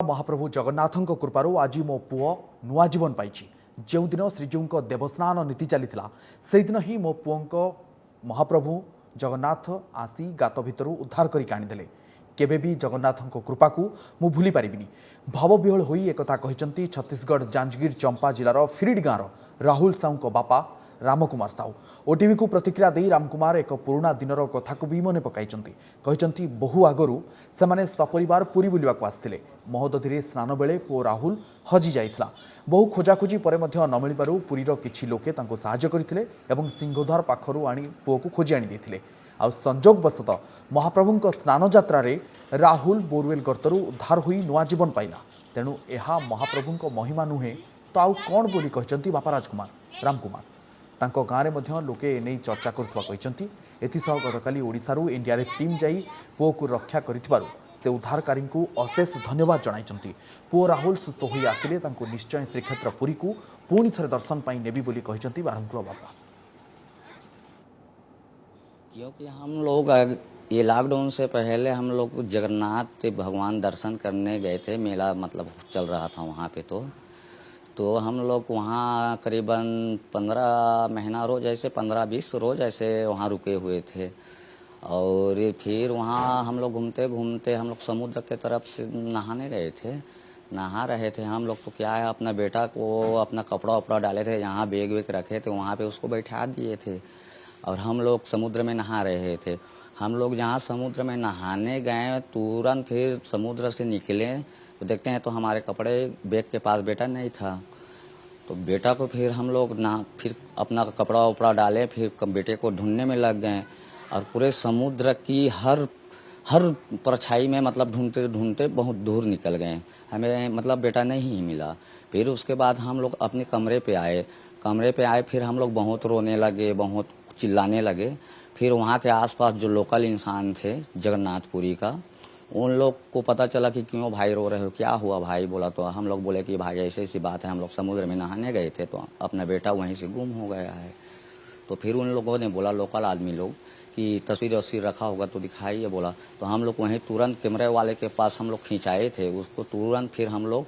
महाप्रभु जगन्नाथଙ୍କ कृपाରୁ ଆଜି ମୋ ପୁଅ ନୂଆ ଜୀବନ ପାଇଛି। ଯେଉଁଦିନ ଶ୍ରୀଜୀଉଙ୍କ ଦେବସ୍ନାନ ନୀତି ଚାଲିଥିଲା ସେହିଦିନ ହିଁ ମୋ ପୁଅଙ୍କ ମହାପ୍ରଭୁ ଜଗନ୍ନାଥ ଆସି ଗାତ ଭିତରୁ ଉଦ୍ଧାର କରି ଆଣିଦେଲେ। କେବେ ବି ଜଗନ୍ନାଥଙ୍କ କୃପାକୁ ମୁଁ ଭୁଲି ପାରିବିନି। ଭାବବିହ୍ୱଳ ହୋଇ ekଥା କହିଛନ୍ତି ଛତିଶଗଡ଼ ଜାଞ୍ଜଗିର ଚମ୍ପା ଜିଲ୍ଲାର ଫିରିଡ୍ ଗାଁର ରାହୁଲ ସାହୁଙ୍କ ବାପା रामकुमार साहू। ओटीवी को प्रतिक्रिया दे रामकुमार एक पुराना दिनर कथा को भी मन पकाई बहु आगु से सपरिवार पुरी बुलवाक आसते महोदधि स्नान बेले पुओ राहुल हजि जाइथिला। बहु खोजाखोजी पर न मिलू पुरीर किछि लोके तांको साहाय्य करथिले एवं सिंहद्वार पाखरु आनी पुओ को खोजी आनी देथिले। आ संजोगवशत महाप्रभुंक स्नान यात्रा रे राहुल बोरवेल गर्तरू उद्धार होई नुआ जीवन पाइला। तेणु एहा महाप्रभुंक महिमा नुहे तो आउ कौन बोली कहचंती बापा राजकुमार रामकुमार। तांको गाँव में लोके एने चर्चा करुवा गतकाली ओडिशारू एनडीआरएफ टीम जाई पुओ को रक्षा करिथिबारु से उद्धारकारी को अशेष धन्यवाद जणाइचंती। पुओ राहुल सुस्थ होई आसिले तांको निश्चय श्रीक्षेत्र पुरी को पुणी थरे दर्शन पाई नेबी बोली कहचंती बारहंपुर बापा। क्योंकि हम लोग ये लॉकडाउन से पहले हम लोग जगन्नाथ भगवान दर्शन करने गए थे। मेला मतलब चल रहा था वहाँ पे तो हम लोग वहाँ करीबन 15 महीना रोज ऐसे 15-20 रोज ऐसे वहाँ रुके हुए थे। और फिर वहाँ हम लोग घूमते घूमते हम लोग समुद्र के तरफ से नहाने गए थे। नहा रहे थे हम लोग तो क्या है अपना बेटा को अपना कपड़ा वपड़ा डाले थे, यहाँ बैग वेग रखे थे वहाँ पे उसको बैठा दिए थे और हम लोग समुद्र में नहा रहे थे। हम लोग जहाँ समुद्र में नहाने गए तुरंत फिर समुद्र से निकले तो देखते हैं तो हमारे कपड़े बैग के पास बेटा नहीं था। तो बेटा को फिर हम लोग फिर अपना कपड़ा उपड़ा डाले फिर बेटे को ढूंढने में लग गए और पूरे समुद्र की हर परछाई में मतलब ढूंढते ढूंढते बहुत दूर निकल गए। हमें मतलब बेटा नहीं मिला। फिर उसके बाद हम लोग अपने कमरे पे आए फिर हम लोग बहुत रोने लगे, बहुत चिल्लाने लगे। फिर वहाँ के आसपास जो लोकल इंसान थे जगन्नाथपुरी का उन लोग को पता चला कि क्यों भाई रो रहे हो, क्या हुआ भाई। बोला तो हम लोग बोले कि भाई ऐसी ऐसी बात है, हम लोग समुद्र में नहाने गए थे तो अपना बेटा वहीं से गुम हो गया है। तो फिर उन लोगों ने बोला लोकल आदमी लोग कि तस्वीर रखा होगा तो दिखाइए। बोला तो हम लोग वहीं तुरंत कैमरे वाले के पास हम लोग खिंचाए थे उसको। तुरंत फिर हम लोग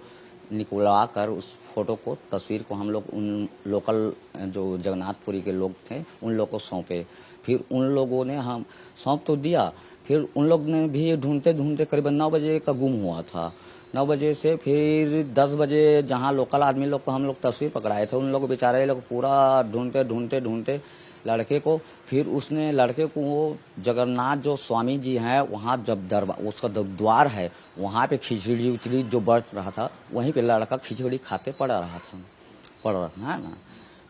निकलवा कर उस फोटो को तस्वीर को हम लोग उन लोकल जो जगन्नाथपुरी के लोग थे उन लोग को सौंपे। फिर उन लोगों ने हम सौंप तो दिया। फिर उन लोग ने भी ढूंढते ढूंढते करीबन 9 बजे का गुम हुआ था। 9 बजे से फिर 10 बजे जहाँ लोकल आदमी लोग को हम लोग तस्वीर पकड़ाए थे उन लोग बेचारे लोग पूरा ढूंढते ढूंढते ढूंढते लड़के को फिर उसने लड़के को वो जगन्नाथ जो स्वामी जी हैं वहाँ जब दरबार उसका द्वार है वहाँ पे खिचड़ी उचड़ी जो बढ़ रहा था वहीं पे लड़का खिचड़ी खाते पड़ रहा है ना।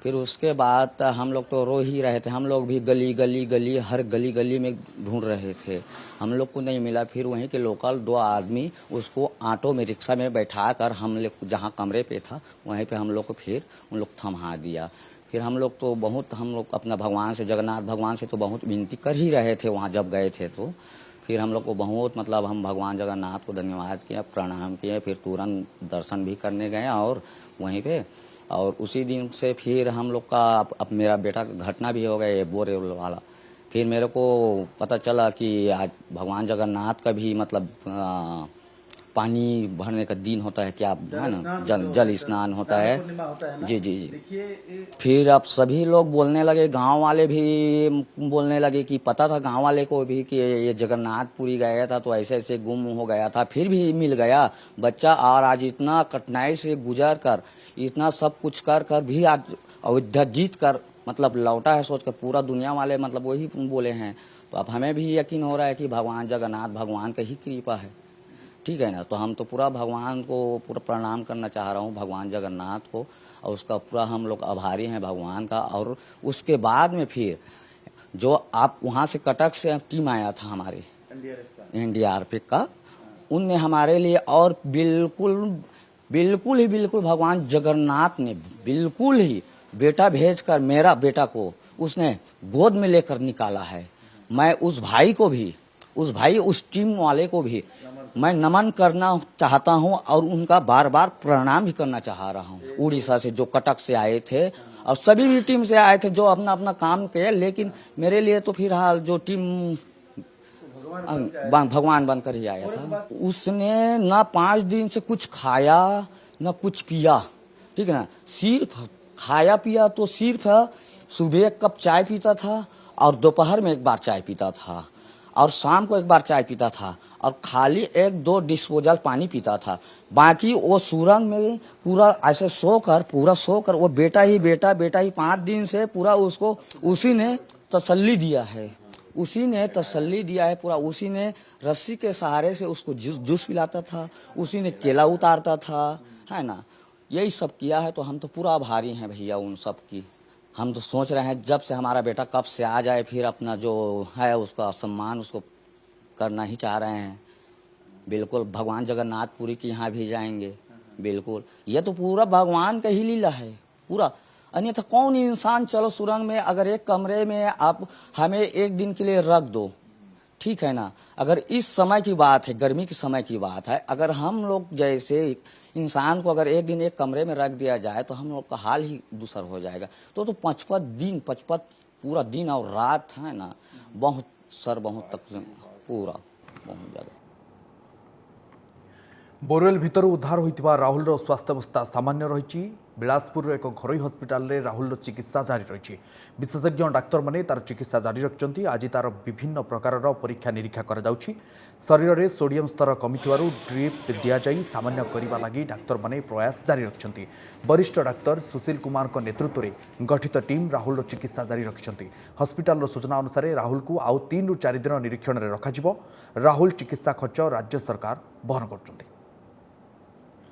फिर उसके बाद हम लोग तो रो ही रहे थे। हम लोग भी गली हर गली में ढूंढ रहे थे, हम लोग को नहीं मिला। फिर वहीं के लोकल 2 आदमी उसको ऑटो में रिक्शा में बैठा कर हम लोग जहाँ कमरे पे था वहीं पे हम लोग को फिर उन लोग थमा दिया। फिर हम लोग अपना भगवान से जगन्नाथ भगवान से तो बहुत विनती कर ही रहे थे वहाँ जब गए थे। तो फिर हम लोग को बहुत मतलब हम भगवान जगन्नाथ को धन्यवाद किया, प्रणाम किए। फिर तुरंत दर्शन भी करने गए और वहीं पे और उसी दिन से फिर हम लोग का अब मेरा बेटा का घटना भी हो गया ये बोरवेल वाला। फिर मेरे को पता चला कि आज भगवान जगन्नाथ का भी मतलब पानी भरने का दिन होता है, क्या है ना, जल स्नान होता है। जी। फिर अब सभी लोग बोलने लगे, गांव वाले भी बोलने लगे कि पता था गांव वाले को भी कि ये जगन्नाथपुरी गया था तो ऐसे ऐसे गुम हो गया था, फिर भी मिल गया बच्चा। और आज इतना कठिनाई से गुजर कर इतना सब कुछ कर भी आज अयोध्या जीत कर मतलब लौटा है। सोच कर पूरा दुनिया वाले मतलब वही बोले हैं। तो अब हमें भी यकीन हो रहा है कि भगवान जगन्नाथ भगवान का ही कृपा है, ठीक है ना। तो हम तो पूरा भगवान को पूरा प्रणाम करना चाह रहा हूँ भगवान जगन्नाथ को और उसका पूरा हम लोग आभारी हैं भगवान का। और उसके बाद में फिर जो आप वहाँ से कटक से टीम आया था हमारी एनडीआरएफ का, उनने हमारे लिए और बिल्कुल भगवान जगन्नाथ ने बिल्कुल ही बेटा भेजकर मेरा बेटा को उसने गोद में लेकर निकाला है। मैं उस टीम वाले को भी मैं नमन करना चाहता हूं और उनका बार बार प्रणाम भी करना चाह रहा हूं। उड़ीसा से जो कटक से आए थे और सभी भी टीम से आए थे जो अपना अपना काम किया, लेकिन मेरे लिए तो फिलहाल जो टीम भगवान बनकर ही आया था। उसने ना 5 दिन से कुछ खाया ना कुछ पिया, ठीक है ना। सिर्फ खाया पिया तो सिर्फ सुबह 1 कप चाय पीता था और दोपहर में 1 बार चाय पीता था और शाम को 1 बार चाय पीता था और खाली 1-2 डिस्पोजल पानी पीता था। बाकी वो सुरंग में पूरा ऐसे पूरा सोकर वो बेटा ही 5 दिन से पूरा उसको उसी ने तसल्ली दिया है, पूरा उसी ने रस्सी के सहारे से उसको जूस पिलाता था, उसी ने केला उतारता था, है ना। यही सब किया है तो हम तो पूरा आभारी हैं भैया उन सब की। हम तो सोच रहे हैं जब से हमारा बेटा कब से आ जाए, फिर अपना जो है उसका सम्मान उसको करना ही चाह रहे हैं। बिल्कुल भगवान जगन्नाथपुरी के यहाँ भी जाएंगे, बिल्कुल। ये तो पूरा भगवान का ही लीला है पूरा। अन्यथा कौन इंसान चलो सुरंग में, अगर एक कमरे में आप हमें 1 दिन के लिए रख दो, ठीक है ना। अगर इस समय की बात है, गर्मी के समय की बात है, अगर हम लोग जैसे इंसान को अगर 1 दिन एक कमरे में रख दिया जाए तो हम लोग का हाल ही दूसर हो जाएगा। तो 55 पूरा दिन और रात है ना, बहुत तकलीफ पूरा बहुत ज्यादा। बोरवेल भितर उद्धार होइतिबा राहुल स्वास्थ्यावस्था सामान्य रही। बिलासपुर एक घरोई हस्पिटाल रे राहुल चिकित्सा जारी रही। विशेषज्ञ डाक्तर माने तार चिकित्सा जारी रखिछन्ति। आज तार विभिन्न प्रकारर परीक्षा निरीक्षा करा जाउछि। शरीर में सोडियम स्तर कमिथिबारु ड्रिप दिया जाई सामान्य करिबा लागि डाक्तर माने प्रयास जारी रखिछन्ति। वरिष्ठ डाक्तर सुशील कुमार को नेतृत्व में गठित टीम राहुल चिकित्सा जारी रखिछन्ति। हस्पिटाल सूचना अनुसार राहुल को आउ 3 ରୁ 4 दिन निरीक्षण में रखाजिबो। राहुल चिकित्सा खर्च राज्य सरकार बहन करछन्ति।